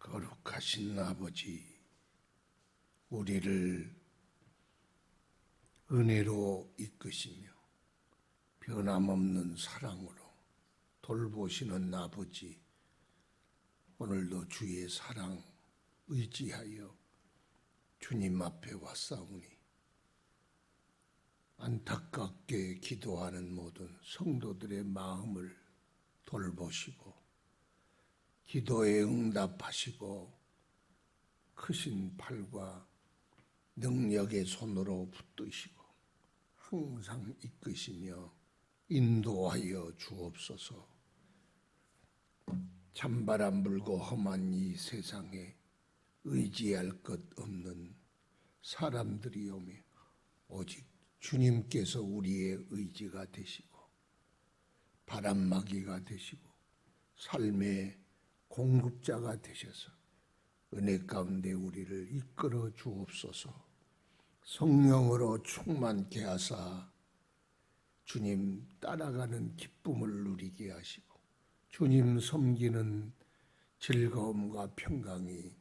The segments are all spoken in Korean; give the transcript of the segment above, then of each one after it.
거룩하신 아버지, 우리를 은혜로 이끄시며 변함없는 사랑으로 돌보시는 아버지, 오늘도 주의 사랑 의지하여 주님 앞에 왔사오니 안타깝게 기도하는 모든 성도들의 마음을 돌보시고 기도에 응답하시고 크신 팔과 능력의 손으로 붙드시고 항상 이끄시며 인도하여 주옵소서. 찬바람 불고 험한 이 세상에 의지할 것 없는 사람들이 오며 오직 주님께서 우리의 의지가 되시고 바람막이가 되시고 삶의 공급자가 되셔서 은혜 가운데 우리를 이끌어 주옵소서. 성령으로 충만케 하사 주님 따라가는 기쁨을 누리게 하시고 주님 섬기는 즐거움과 평강이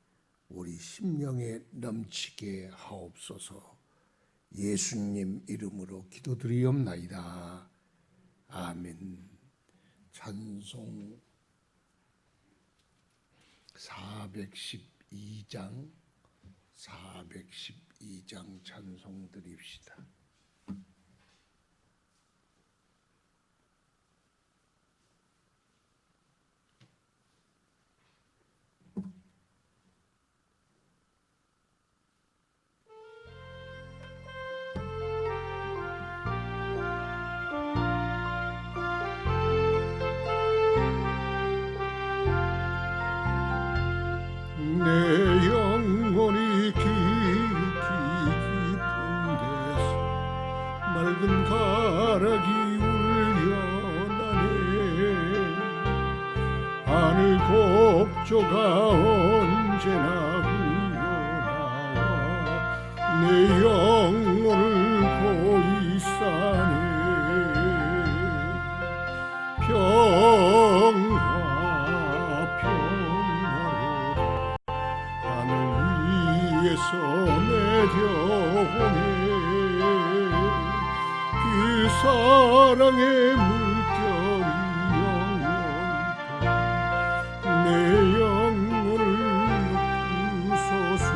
우리 심령에 넘치게 하옵소서. 예수님 이름으로 기도드리옵나이다. 아멘. 찬송 412장 찬송 드립시다. 내 영혼이 깊이 깊은 데서 맑은 가락이 울려나네. 하늘 곡조가 언제나 흘러나와 내 영혼을 고이 싸네. 위에서 내려오네. 그 사랑의 물결이 영원토록 내 영혼을 누구소서.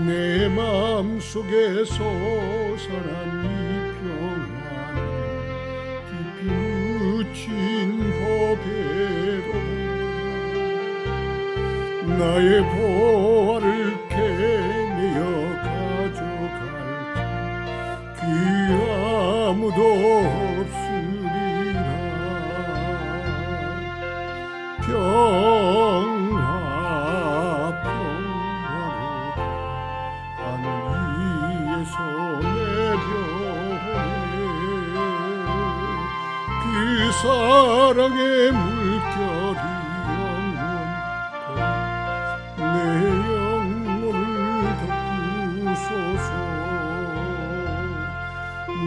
내 마음속에 솟아난 이 평안은 깊이 묻힌 호배로다. 나의 보화를 캐내어 가져갈지 그 아무도 없으리라. 평화 평화로다 하늘 위에서 내려오네. 그 사랑의 물결이 내 영혼을 덮으소서.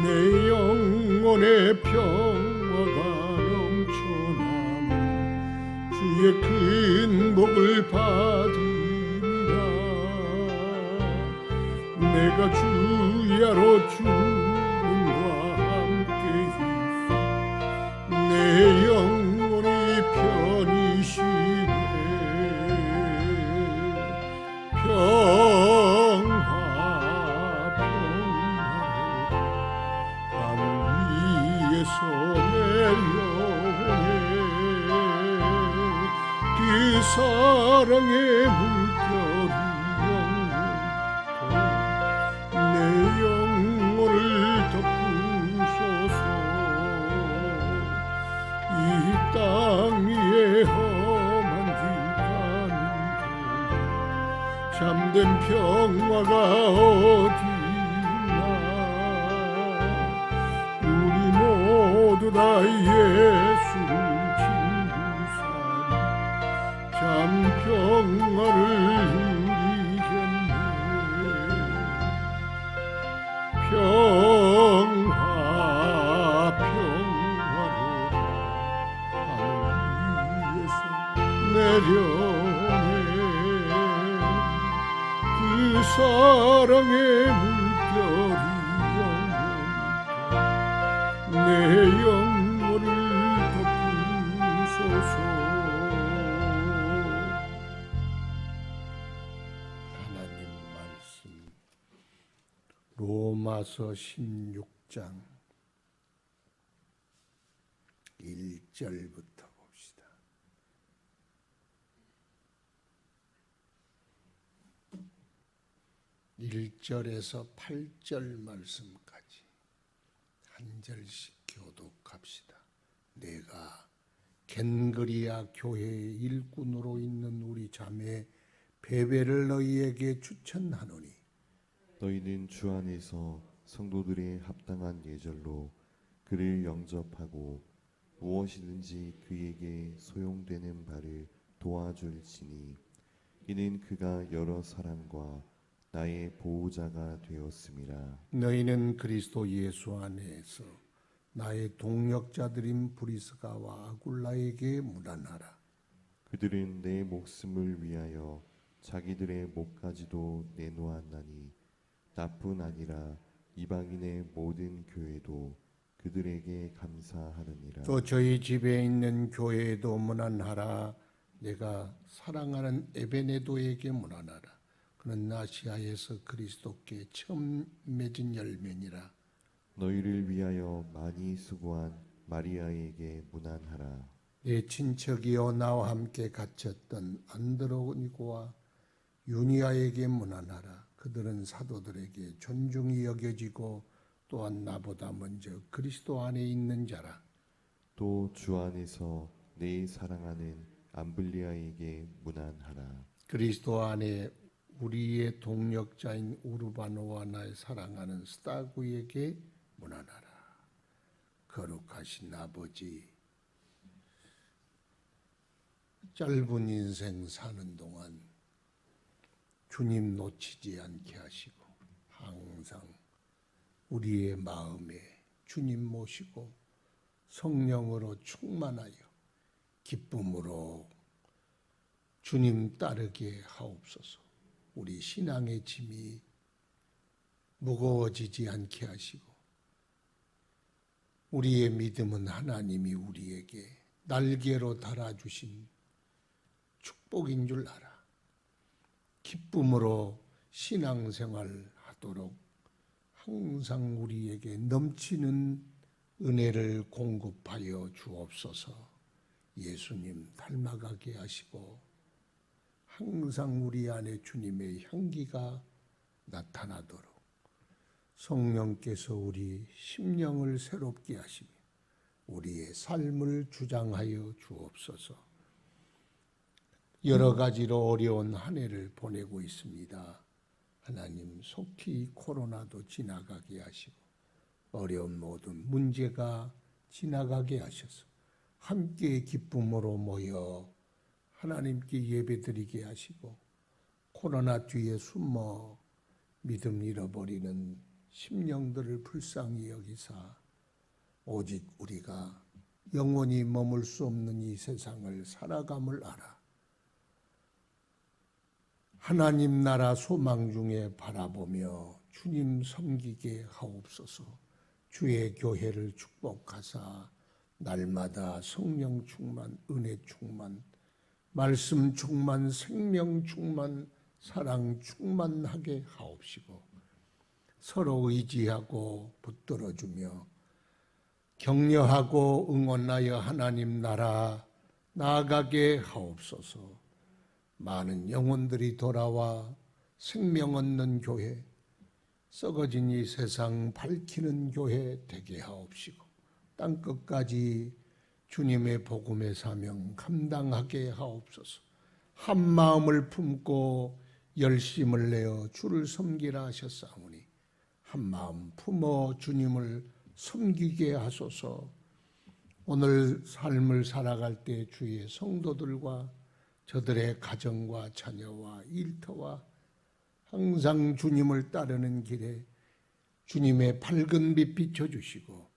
내 영혼의 평화가 넘쳐나며 주의 큰 복을 받으리라. 내가 주야로 주님과 함께 있어 내 영혼이 편히 쉬네. 평화 평화로다 하늘 위에서 내려오네. 그 사랑의 물결이 영원토록 내 영혼을 덮으소서. 이 땅 위에 험한 길 가는 참된 평화가 어디나. 우리 모두 다 예수를 친구 삼아 참 평화를 누리겠네. 평화 평화로다 하늘 위에서 내려오네. 그 사랑의 물결이 영원히 내 영혼을 덮으소서. 하나님 말씀 로마서 16장 1절부터 봅시다. (1절에서) (8절) 말씀까지 한 절씩 교독합시다. 내가 겐그리아 교회의 일꾼으로 있는 우리 자매 베베를 너희에게 추천하노니 너희는 주 안에서 성도들의 합당한 예절로 그를 영접하고 무엇이든지 그에게 소용되는 바를 도와줄지니 이는 그가 여러 사람과 나의 보호자가 되었음이라. 너희는 그리스도 예수 안에서 나의 동역자들인 브리스가와 아굴라에게 문안하라. 그들은 내 목숨을 위하여 자기들의 목까지도 내놓았나니 나뿐 아니라 이방인의 모든 교회도 그들에게 감사하느니라. 또 저희 집에 있는 교회에도 문안하라. 내가 사랑하는 에베네도에게 문안하라. 그는 아시아에서 그리스도께 처음 맺은 열매니라. 너희를 위하여 많이 수고한 마리아에게 문안하라. 내 친척이여 나와 함께 갇혔던 안드로니고와 유니아에게 문안하라. 그들은 사도들에게 존중이 여겨지고 또한 나보다 먼저 그리스도 안에 있는 자라. 또 주 안에서 내 사랑하는 암블리아에게 문안하라. 그리스도 안에 우리의 동역자인 우르바노와 나의 사랑하는 스타구에게 문안하라. 거룩하신 아버지, 짧은 인생 사는 동안 주님 놓치지 않게 하시고 항상 우리의 마음에 주님 모시고 성령으로 충만하여 기쁨으로 주님 따르게 하옵소서. 우리 신앙의 짐이 무거워지지 않게 하시고 우리의 믿음은 하나님이 우리에게 날개로 달아주신 축복인 줄 알아. 기쁨으로 신앙생활 하도록 항상 우리에게 넘치는 은혜를 공급하여 주옵소서. 예수님 닮아가게 하시고 항상 우리 안에 주님의 향기가 나타나도록 성령께서 우리 심령을 새롭게 하시며 우리의 삶을 주장하여 주옵소서. 여러 가지로 어려운 한 해를 보내고 있습니다. 하나님 속히 코로나도 지나가게 하시고 어려운 모든 문제가 지나가게 하셔서 함께 기쁨으로 모여 하나님께 예배드리게 하시고 코로나 뒤에 숨어 믿음 잃어버리는 심령들을 불쌍히 여기사 오직 우리가 영원히 머물 수 없는 이 세상을 살아감을 알아 하나님 나라 소망 중에 바라보며 주님 섬기게 하옵소서. 주의 교회를 축복하사 날마다 성령 충만, 은혜 충만, 말씀 충만, 생명 충만, 사랑 충만하게 하옵시고 서로 의지하고 붙들어주며 격려하고 응원하여 하나님 나라 나아가게 하옵소서. 많은 영혼들이 돌아와 생명 얻는 교회, 썩어진 이 세상 밝히는 교회 되게 하옵시고 땅끝까지 주님의 복음의 사명 감당하게 하옵소서. 한 마음을 품고 열심을 내어 주를 섬기라 하셨사오니 한 마음 품어 주님을 섬기게 하소서. 오늘 삶을 살아갈 때 주의 성도들과 저들의 가정과 자녀와 일터와 항상 주님을 따르는 길에 주님의 밝은 빛 비춰주시고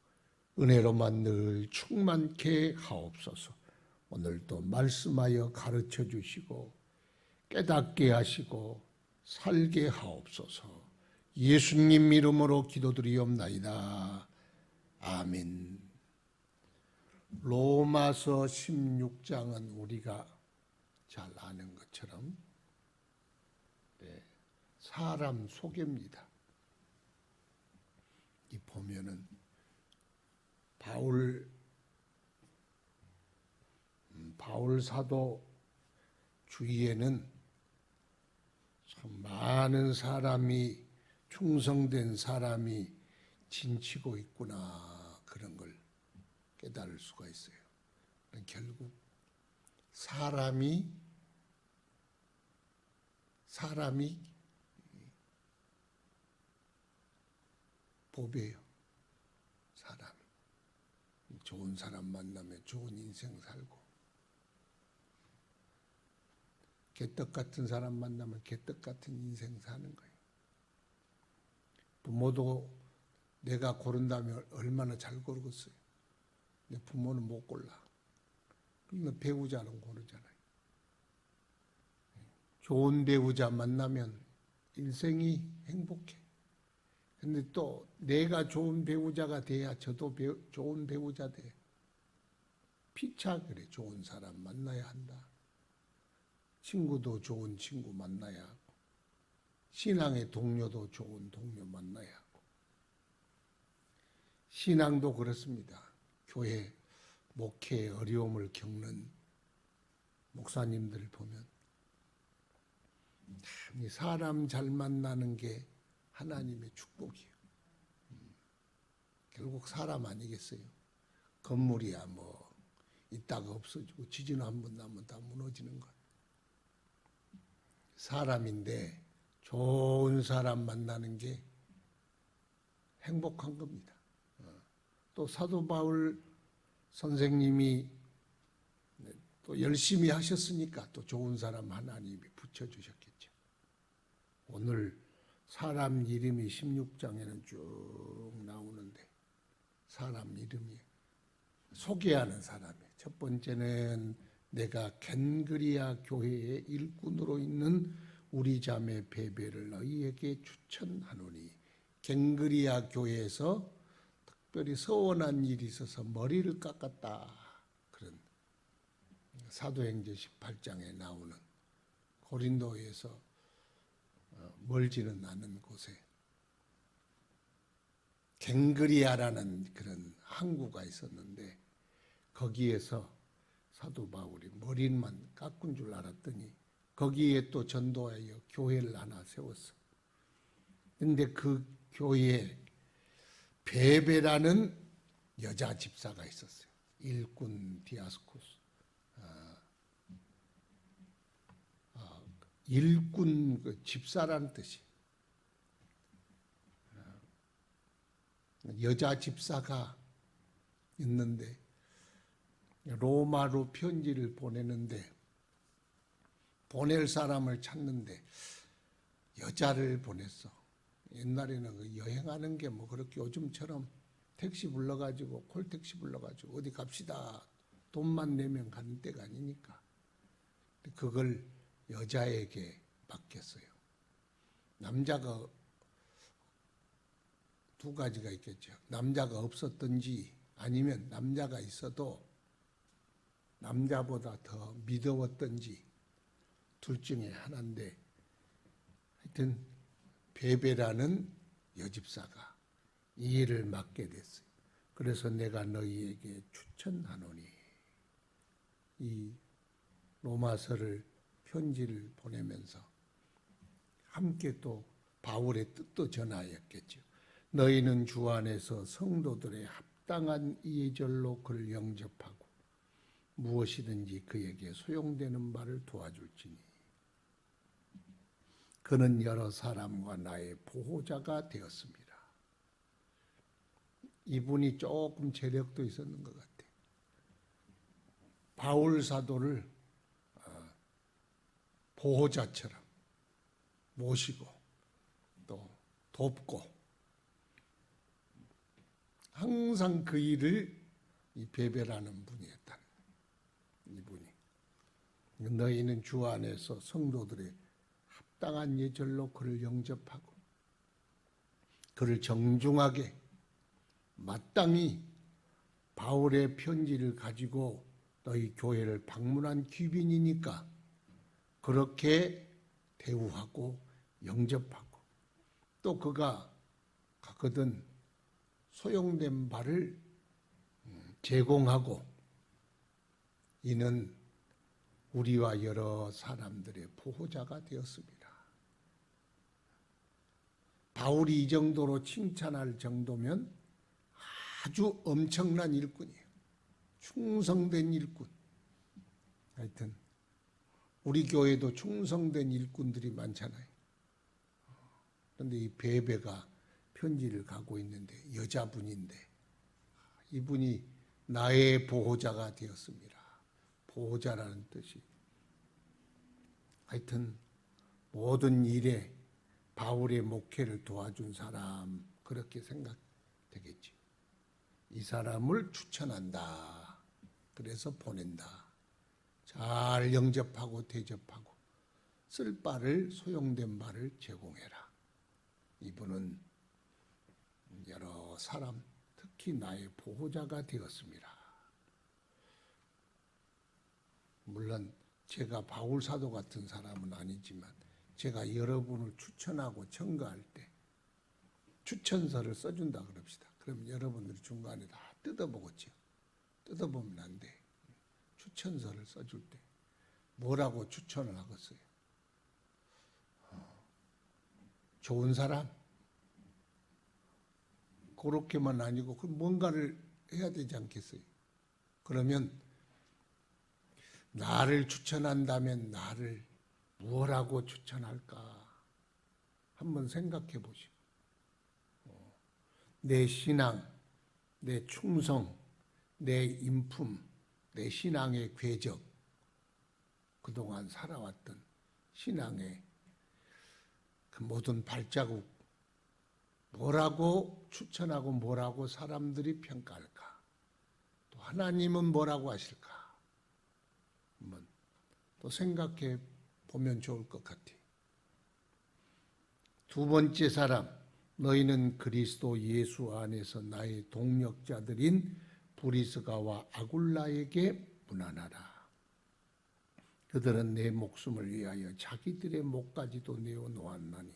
은혜로만 늘 충만케 하옵소서. 오늘도 말씀하여 가르쳐 주시고 깨닫게 하시고 살게 하옵소서. 예수님 이름으로 기도드리옵나이다. 아멘. 로마서 16장은 우리가 잘 아는 것처럼 사람 소개입니다. 이 보면은 바울 사도 주위에는 참 많은 사람이, 충성된 사람이 진치고 있구나, 그런 걸 깨달을 수가 있어요. 결국 사람이 법이에요. 사람이 좋은 사람 만나면 좋은 인생 살고, 개떡 같은 사람 만나면 개떡 같은 인생 사는 거예요. 부모도 내가 고른다면 얼마나 잘 고르겠어요. 내 부모는 못 골라. 그러니까 배우자는 고르잖아요. 좋은 배우자 만나면 일생이 행복해. 근데 또 내가 좋은 배우자가 돼야 저도 좋은 배우자 돼. 피차 그래. 좋은 사람 만나야 한다. 친구도 좋은 친구 만나야 하고, 신앙의 동료도 좋은 동료 만나야 하고. 신앙도 그렇습니다. 교회 목회에 어려움을 겪는 목사님들을 보면 참 사람 잘 만나는 게 하나님의 축복이에요. 결국 사람 아니겠어요? 건물이야 뭐 있다가 없어지고 지진 한 번 나면 다 무너지는 것. 사람인데 좋은 사람 만나는 게 행복한 겁니다. 또 사도 바울 선생님이 또 열심히 하셨으니까 또 좋은 사람 하나님이 붙여주셨겠죠. 오늘 사람 이름이 16장에는 쭉 나오는데 사람 이름이 소개하는 사람이에요. 첫 번째는 내가 겐그리아 교회의 일꾼으로 있는 우리 자매 베베를 너희에게 추천하노니. 겐그리아 교회에서 특별히 서원한 일이 있어서 머리를 깎았다. 그런 사도행전 18장에 나오는 고린도에서 멀지는 않은 곳에 갱그리아라는 그런 항구가 있었는데 거기에서 사도 바울이 머리만 깎은 줄 알았더니 거기에 또 전도하여 교회를 하나 세웠어. 근데 그 교회에 베베라는 여자 집사가 있었어요. 일꾼 디아스코스. 일꾼 그 집사라는 뜻이. 여자 집사가 있는데 로마로 편지를 보내는데 보낼 사람을 찾는데 여자를 보냈어. 옛날에는 그 여행하는 게 뭐 그렇게 요즘처럼 택시 불러가지고 콜택시 불러가지고 어디 갑시다 돈만 내면 가는 때가 아니니까 그걸 여자에게 맡겼어요. 남자가 두 가지가 있겠죠. 남자가 없었든지 아니면 남자가 있어도 남자보다 더 미더웠던지 둘 중에 하나인데 하여튼 베베라는 여집사가 이 일을 맡게 됐어요. 그래서 내가 너희에게 추천하노니. 이 로마서를 편지를 보내면서 함께 또 바울의 뜻도 전하였겠죠. 너희는 주 안에서 성도들의 합당한 이해절로 그를 영접하고 무엇이든지 그에게 소용되는 말을 도와줄지니 그는 여러 사람과 나의 보호자가 되었습니다. 이분이 조금 재력도 있었는 것 같아요. 바울 사도를 보호자처럼 모시고 또 돕고 항상 그 일을 이 베베라는 분이 했다. 이 너희는 주 안에서 성도들의 합당한 예절로 그를 영접하고 그를 정중하게 마땅히 바울의 편지를 가지고 너희 교회를 방문한 귀빈이니까 그렇게 대우하고 영접하고 또 그가 가거든 소용된 바를 제공하고 이는 우리와 여러 사람들의 보호자가 되었습니다. 바울이 이 정도로 칭찬할 정도면 아주 엄청난 일꾼이에요. 충성된 일꾼. 하여튼 우리 교회도 충성된 일꾼들이 많잖아요. 그런데 이 베베가 편지를 가고 있는데 여자분인데 이분이 나의 보호자가 되었습니다. 보호자라는 뜻이 하여튼 모든 일에 바울의 목회를 도와준 사람 그렇게 생각되겠지. 이 사람을 추천한다. 그래서 보낸다. 잘 영접하고 대접하고 쓸 바를 소용된 바를 제공해라. 이분은 여러 사람 특히 나의 보호자가 되었습니다. 물론 제가 바울 사도 같은 사람은 아니지만 제가 여러분을 추천하고 청가할 때 추천서를 써준다 그럽시다. 그럼 여러분들이 중간에 다 뜯어보겠죠. 뜯어보면 안 돼. 추천서를 써줄 때 뭐라고 추천을 하겠어요? 좋은 사람? 그렇게만 아니고 그 뭔가를 해야 되지 않겠어요? 그러면 나를 추천한다면 나를 무엇라고 추천할까? 한번 생각해 보시고 내 신앙, 내 충성, 내 인품, 내 신앙의 궤적, 그동안 살아왔던 신앙의 그 모든 발자국 뭐라고 추천하고 뭐라고 사람들이 평가할까? 또 하나님은 뭐라고 하실까? 한번 또 생각해 보면 좋을 것 같아. 두 번째 사람, 너희는 그리스도 예수 안에서 나의 동력자들인 브리스가와 아굴라에게 문안하라. 그들은 내 목숨을 위하여 자기들의 목까지도 내어놓았나니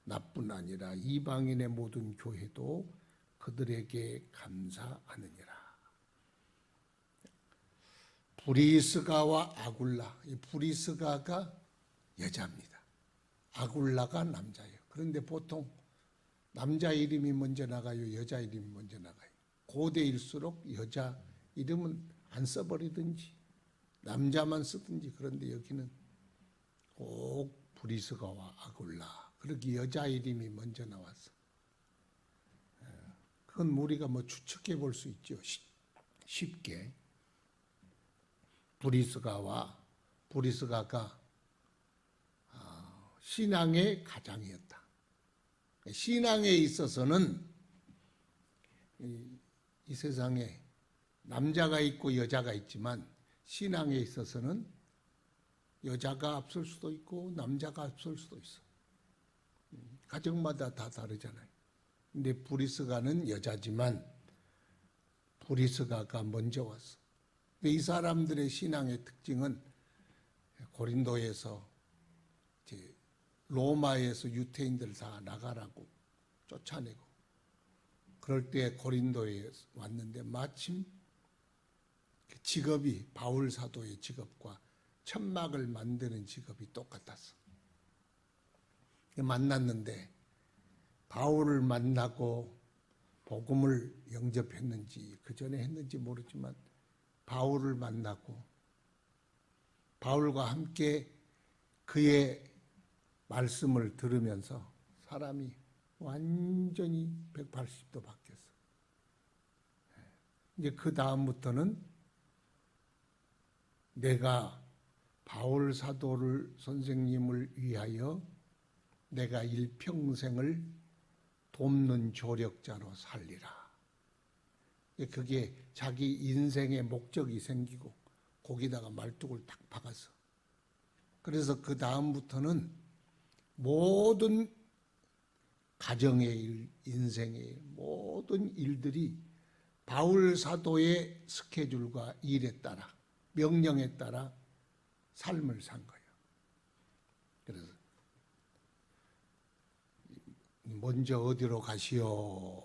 나뿐 아니라 이방인의 모든 교회도 그들에게 감사하느니라. 브리스가와 아굴라, 이 브리스가가 여자입니다. 아굴라가 남자예요. 그런데 보통 남자 이름이 먼저 나가요, 여자 이름이 먼저 나가요. 고대일수록 여자 이름은 안 써버리든지 남자만 쓰든지. 그런데 여기는 꼭 브리스가와 아굴라, 그렇게 여자 이름이 먼저 나왔어. 그건 우리가 뭐 추측해 볼 수 있죠. 쉽게. 브리스가가 신앙의 가장이었다. 신앙에 있어서는 이 세상에 남자가 있고 여자가 있지만 신앙에 있어서는 여자가 앞설 수도 있고 남자가 앞설 수도 있어. 가정마다 다 다르잖아요. 근데 브리스가는 여자지만 브리스가가 먼저 왔어. 이 사람들의 신앙의 특징은 고린도에서 로마에서 유태인들 다 나가라고 쫓아내고 그럴 때 고린도에 왔는데 마침 직업이 바울 사도의 직업과 천막을 만드는 직업이 똑같았어. 만났는데 바울을 만나고 복음을 영접했는지 그 전에 했는지 모르지만 바울을 만나고 바울과 함께 그의 말씀을 들으면서 사람이 완전히 180도 바뀌었어. 이제 그 다음부터는 내가 바울 사도를 선생님을 위하여 내가 일평생을 돕는 조력자로 살리라. 그게 자기 인생의 목적이 생기고 거기다가 말뚝을 딱 박았어. 그래서 그 다음부터는 모든 가정의 일, 인생의 일, 모든 일들이 바울 사도의 스케줄과 일에 따라, 명령에 따라 삶을 산 거예요. 그래서 먼저 어디로 가시오?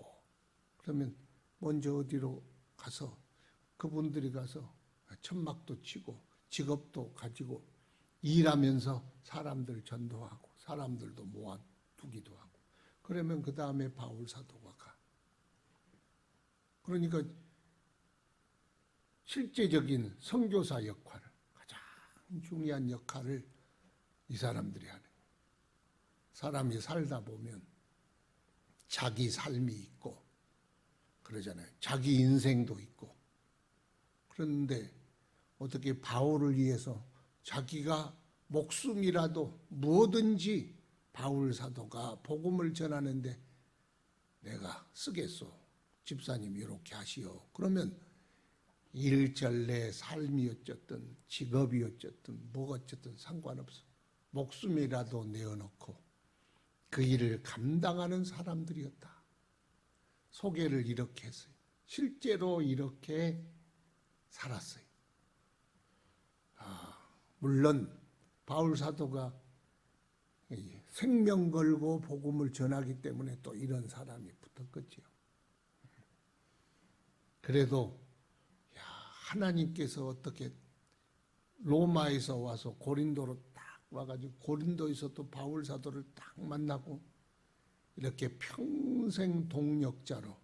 그러면 먼저 어디로 가서 그분들이 가서 천막도 치고 직업도 가지고 일하면서 사람들 전도하고 사람들도 모아두기도 하고 그러면 그 다음에 바울 사도가 가. 그러니까 실제적인 선교사 역할을 가장 중요한 역할을 이 사람들이 하는 거예요. 사람이 살다 보면 자기 삶이 있고 그러잖아요. 자기 인생도 있고 그런데 어떻게 바울을 위해서 자기가 목숨이라도 뭐든지 바울 사도가 복음을 전하는데 내가 쓰겠소. 집사님 이렇게 하시오. 그러면 일절내 삶이 어쨌든 직업이 어쨌든 뭐가 어쨌든 상관없어. 목숨이라도 내어놓고 그 일을 감당하는 사람들이었다. 소개를 이렇게 했어요. 실제로 이렇게 살았어요. 물론 바울 사도가 생명 걸고 복음을 전하기 때문에 또 이런 사람이 붙었겠지요. 그래도 하나님께서 어떻게 로마에서 와서 고린도로 딱 와가지고 고린도에서 또 바울 사도를 딱 만나고 이렇게 평생 동역자로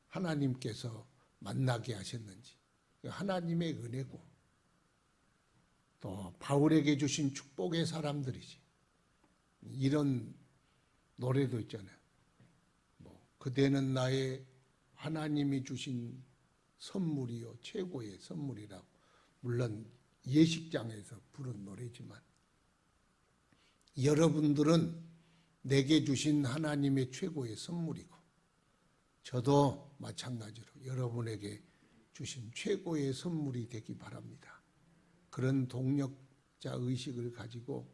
하나님께서 만나게 하셨는지 하나님의 은혜고 또 바울에게 주신 축복의 사람들이지. 이런 노래도 있잖아요. 그대는 나의 하나님이 주신 선물이요 최고의 선물이라고. 물론 예식장에서 부른 노래지만 여러분들은 내게 주신 하나님의 최고의 선물이고 저도 마찬가지로 여러분에게 주신 최고의 선물이 되기 바랍니다. 그런 동력자 의식을 가지고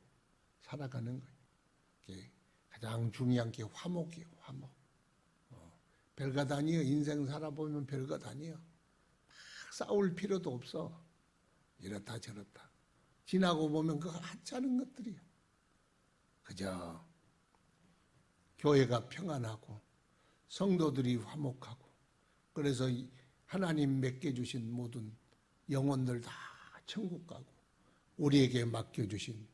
살아가는 거예요. 가장 중요한 게 화목이에요. 화목. 별것 아니에요. 인생 살아보면 별것 아니에요. 막 싸울 필요도 없어. 이렇다 저렇다. 지나고 보면 그거 하찮은 것들이에요. 그저 교회가 평안하고 성도들이 화목하고 그래서 하나님 맡겨주신 모든 영혼들 다 천국 가고 우리에게 맡겨주신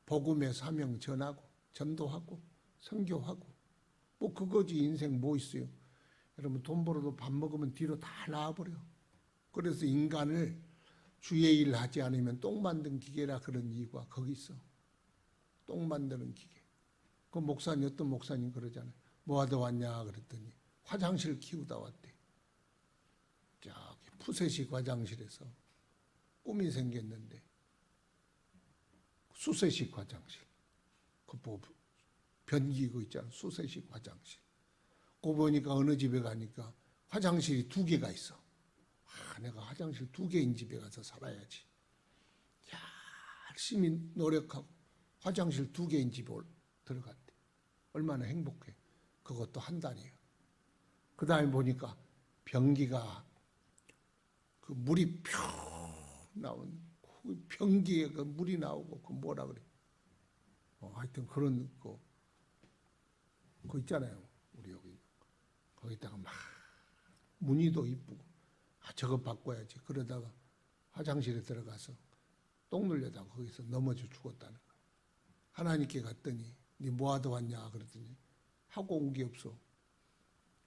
복음의 사명 전하고 전도하고 선교하고 뭐 그거지. 인생 뭐 있어요. 여러분 돈 벌어도 밥 먹으면 뒤로 다 나와버려. 그래서 인간을 주의 일 하지 않으면 똥 만든 기계라 그런 이유가 거기 있어. 똥 만드는 기계. 그 목사님 어떤 목사님 그러잖아요. 뭐 하다 왔냐 그랬더니 화장실 키우다 왔대. 저기 푸세식 화장실에서 꿈이 생겼는데 수세식 화장실. 그 변기고 있잖아. 수세식 화장실. 그거 보니까 어느 집에 가니까 화장실이 2개가 있어. 내가 화장실 2개인 집에 가서 살아야지. 열심히 노력하고 화장실 2개인 집에 들어갔대. 얼마나 행복해. 그것도 한 달이에요. 그 다음에 보니까 변기가 그 물이 펴 나온 그 변기에 그 물이 나오고 그 뭐라 그래. 하여튼 그런 거 있잖아요. 우리 여기 거기다가 막 무늬도 이쁘고 저거 바꿔야지. 그러다가 화장실에 들어가서 똥 눌려다가 거기서 넘어져 죽었다는 거야. 하나님께 갔더니 네 뭐하다 왔냐 그랬더니 하고 온 게 없어.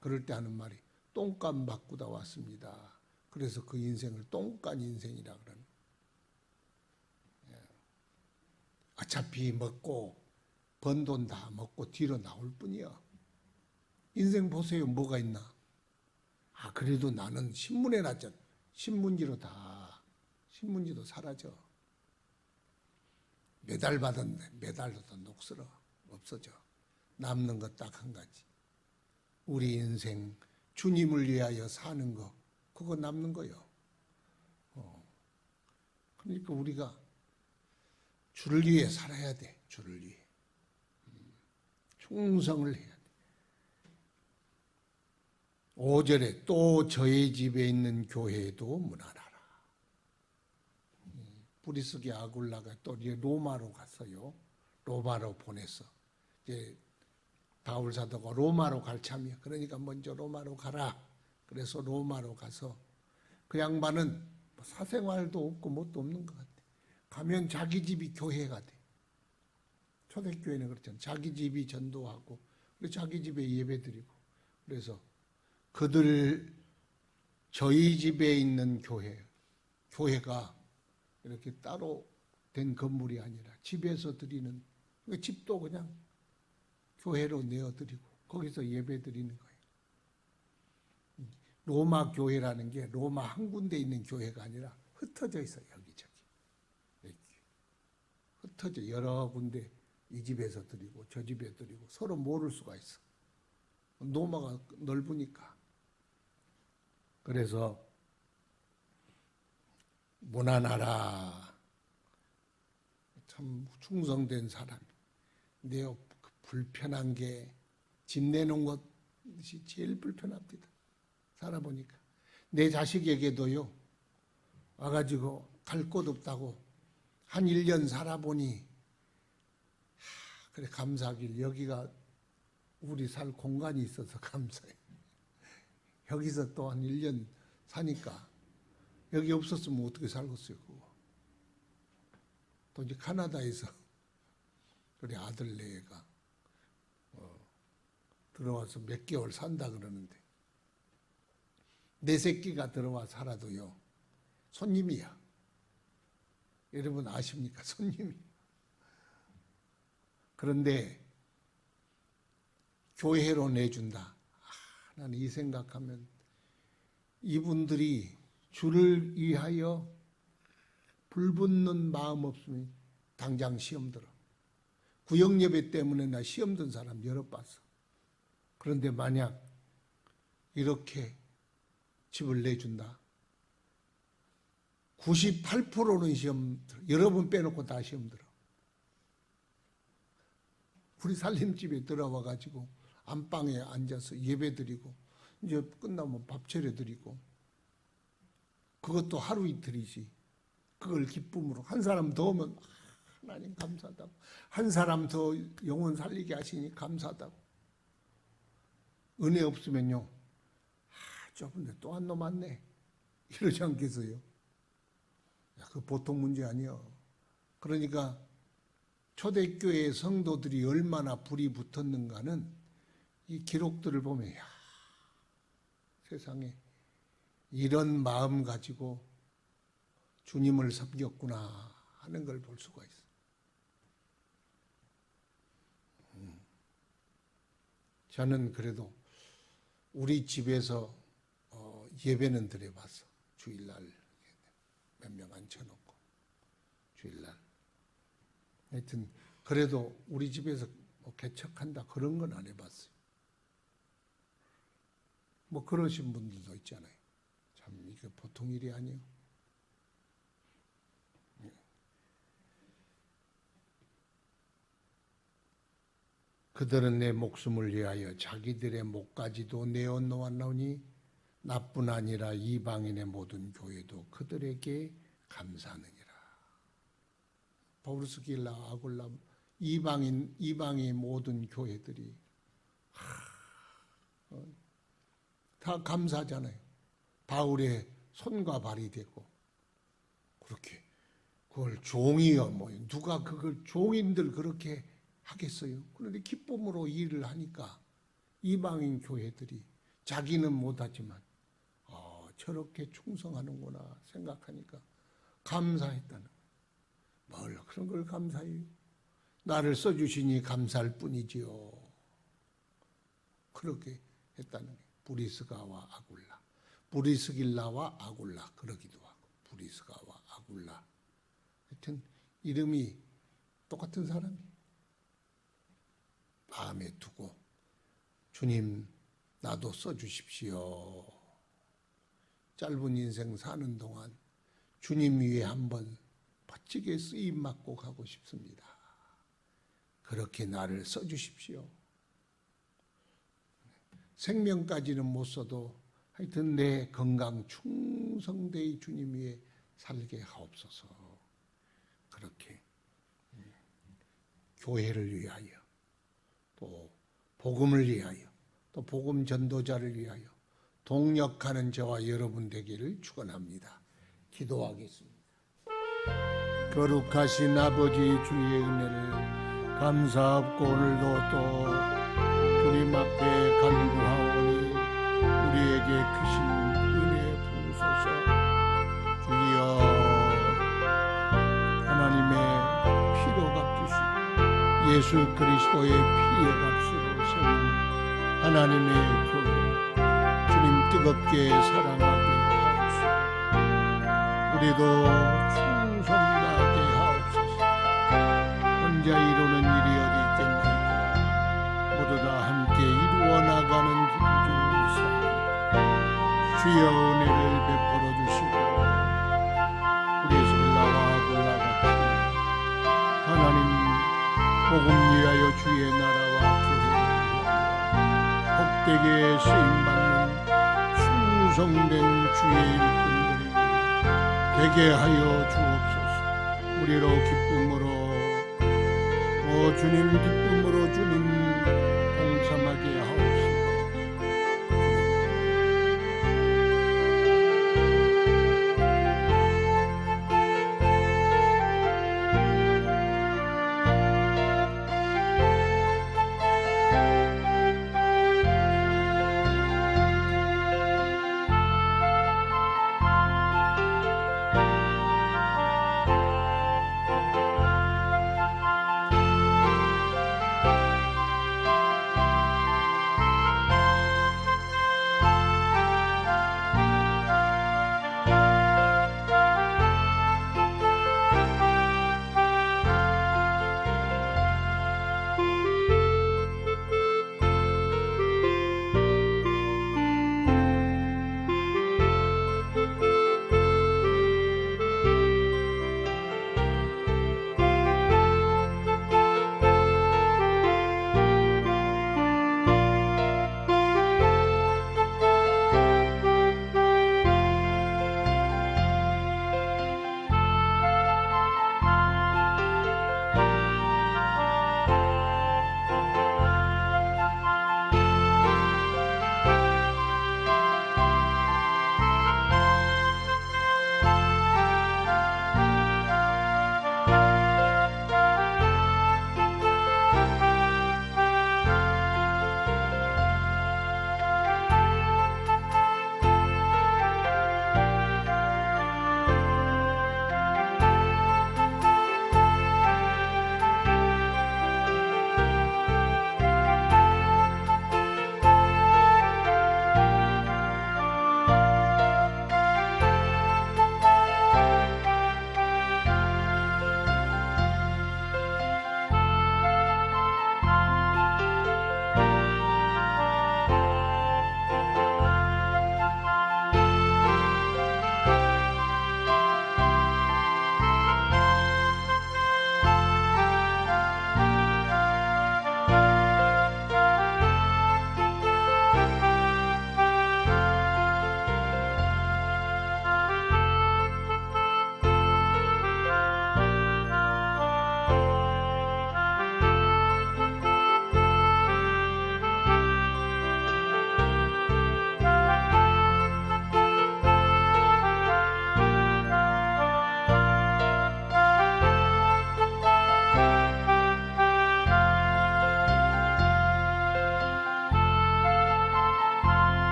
그럴 때 하는 말이 똥감 바꾸다 왔습니다. 그래서 그 인생을 똥간 인생이라 그러는 거야. 어차피 먹고 번 돈 다 먹고 뒤로 나올 뿐이야. 인생 보세요. 뭐가 있나. 그래도 나는 신문에 났잖아. 신문지로 사라져. 메달 받았는데 메달도 다 녹슬어. 없어져. 남는 것 딱 한 가지. 우리 인생 주님을 위하여 사는 거. 그거 남는 거요. 그러니까 우리가 주를 위해 살아야 돼. 주를 위해. 충성을 해야 돼. 5절에 또 저희 집에 있는 교회도 문안하라. 브리스기 아굴라가 또 로마로 갔어요. 로마로 보냈어. 이제 바울 사도가 로마로 갈 참이야. 그러니까 먼저 로마로 가라. 그래서 로마로 가서 그 양반은 사생활도 없고 뭣도 없는 것 같아. 가면 자기 집이 교회가 돼. 초대교회는 그렇잖아. 자기 집이 전도하고 자기 집에 예배드리고. 그래서 그들 저희 집에 있는 교회가 이렇게 따로 된 건물이 아니라 집에서 드리는, 그러니까 집도 그냥 교회로 내어드리고 거기서 예배드리는 거예요. 로마 교회라는 게 로마 한 군데 있는 교회가 아니라 흩어져 있어요. 여기저기 이렇게 흩어져 여러 군데, 이 집에서 드리고 저 집에 드리고 서로 모를 수가 있어. 로마가 넓으니까. 그래서 문안하라. 참 충성된 사람. 내 불편한 게 집 내놓은 것이 제일 불편합니다. 살아보니까. 내 자식에게도요. 와가지고 갈 곳 없다고 한 1년 살아보니 그래 감사하길 여기가 우리 살 공간이 있어서 감사해. 여기서 또 한 1년 사니까 여기 없었으면 어떻게 살겠어요. 그거. 또 이제 카나다에서 우리 아들네가 들어와서 몇 개월 산다 그러는데 내 새끼가 들어와 살아도요. 손님이야. 여러분 아십니까? 손님이. 그런데 교회로 내준다. 나는 이 생각하면 이분들이 주를 위하여 불붙는 마음 없으면 당장 시험 들어. 구역예배 때문에 나 시험 든 사람 여러 봤어. 그런데 만약 이렇게 집을 내준다. 98%는 시험 들어. 여러분 빼놓고 다 시험 들어. 우리 살림집에 들어와 가지고 안방에 앉아서 예배드리고 이제 끝나면 밥 차려드리고 그것도 하루 이틀이지. 그걸 기쁨으로 한 사람 더 오면 하나님 감사하다고, 한 사람 더 영혼 살리게 하시니 감사하다고. 은혜 없으면요, 좁은데 또 한 놈 왔네 이러지 않겠어요? 야, 그 보통 문제 아니야. 그러니까 초대교회 성도들이 얼마나 불이 붙었는가는 이 기록들을 보면 야, 세상에 이런 마음 가지고 주님을 섬겼구나 하는 걸 볼 수가 있어. 저는 그래도 우리 집에서 예배는 드려봤어. 주일날 몇 명 앉혀놓고 주일날. 하여튼 그래도 우리 집에서 뭐 개척한다 그런 건 안 해봤어요. 뭐 그러신 분들도 있잖아요. 참 이게 보통 일이 아니에요. 그들은 내 목숨을 위하여 자기들의 목까지도 내어놓았나오니 나뿐 아니라 이방인의 모든 교회도 그들에게 감사하느니라. 바울스길라 아굴라 이방의 모든 교회들이 다 감사하잖아요. 바울의 손과 발이 되고 그렇게 그걸 종이요 뭐 누가 그걸 종인들 그렇게 하겠어요. 그런데 기쁨으로 일을 하니까 이방인 교회들이 자기는 못하지만 저렇게 충성하는구나 생각하니까 감사했다는 거예요. 뭘 그런 걸 감사해요. 나를 써주시니 감사할 뿐이지요. 그렇게 했다는 거예요. 브리스가와 아굴라, 브리스길라와 아굴라 그러기도 하고 브리스가와 아굴라 하여튼 이름이 똑같은 사람이에요. 마음에 두고 주님 나도 써주십시오. 짧은 인생 사는 동안 주님 위에 한번 값지게 쓰임 받고 가고 싶습니다. 그렇게 나를 써주십시오. 생명까지는 못 써도 하여튼 내 건강 충성되이 주님 위에 살게 하옵소서. 그렇게 교회를 위하여, 또 복음을 위하여, 또 복음 전도자를 위하여 동력하는 저와 여러분 되기를 축원합니다. 기도하겠습니다. 거룩하신 아버지 주의 은혜를 감사하고 오늘도 또 주님 앞에 간구하오니 우리에게 크신 은혜 부으소서. 주여, 하나님의 피로 값주시고 예수 그리스도의 피의 값으로 세운 하나님의 교회, 주님 뜨겁게 사랑하게 하옵소서. 우리도 충성 다하게 하옵소서. 혼자 이루는 일이 어디 있겠나이까. 모두 다 함께 이루어 나가는 길 중 있사오니 주여 은혜를 베풀어 주시고 우리의 솔라와 골라같이 하나님 복음 위하여 주의 나라와 교회를 위하여 복되게 쓰임받는 충성된 주의 일꾼들이 되게 하여 주옵소서. 우리로 기쁨으로 주님 기쁨으로